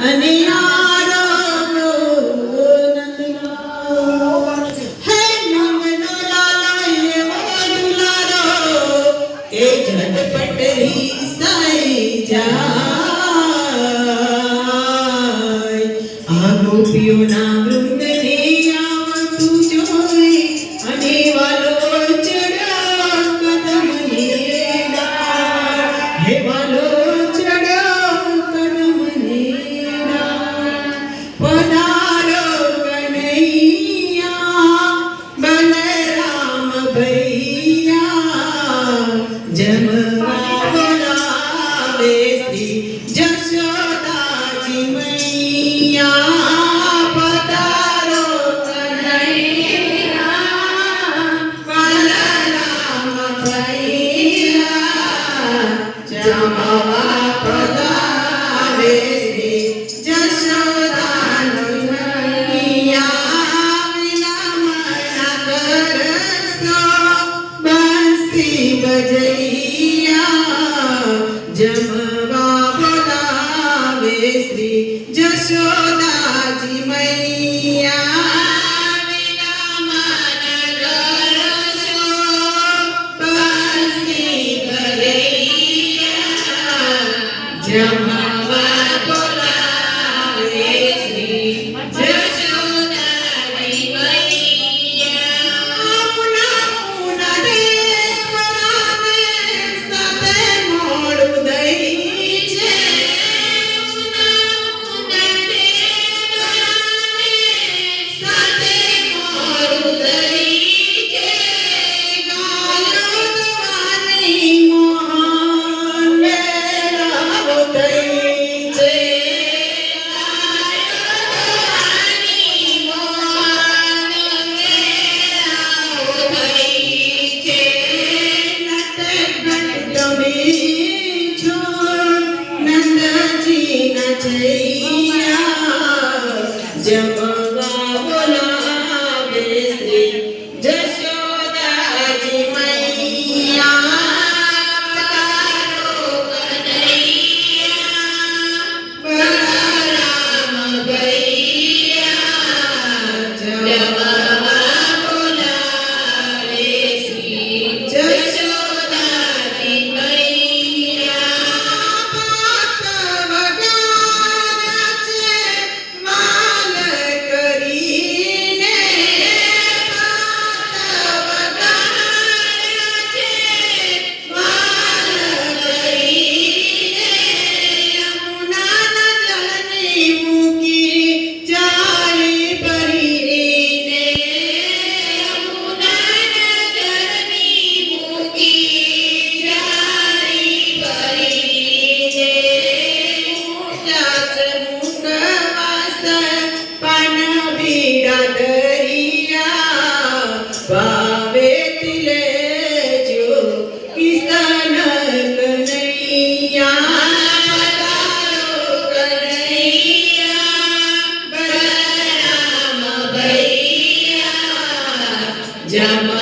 અને આરો નંદલાલ હે નંદનો લાલા એવો દુલારો કે ઝટપટ રીસાઈ જાય આ ગોપીઓના વૃંદને આવતું જોઈ અને વાલો ચડ્યા કદમની ડાળ હે વાલો જમવા બોલાવે શ્રી જશોદાજી મૈયા પધારો કનૈયા બલરામ ભૈયા જમવા બોલાવે શ્રી જશોદાજી મૈયા વિલમણા કરસો બંસી બજૈયા જમવા બોલાવે શ્રી જશોદાજી મૈયા વિલમન કરશો બંસી બજૈયા જમવા બોલાવે શ્રી જશોદાજી મૈયા પુના પુના દેવરાને સાથે મોડું દઈ છે પુના દેવરાને સાથે મોડું દઈ છે ગાયો દવાની મોહન મેળાવો દઈ છે જમવા બોલાવે શ્રી જશોદાજી મૈયા પધારો કનૈયા બલરામ ભૈયા જમવા બોલાવે શ્રી જશોદાજી મૈયા પાત વગાડ્યા છે માલ કરીને પાત વગાડ્યા છે માલ કરીને યમુનાના જળને મૂકી ચાલી ભરીને યમુનાના જળને મૂકી ચાલી ભરીને મુક્ત મુકવાસ પાન બીડા દરિયા ભાવે તિલેજો કિશન કનૈયા પધારો કનૈયા બલરામ ભૈયા જમ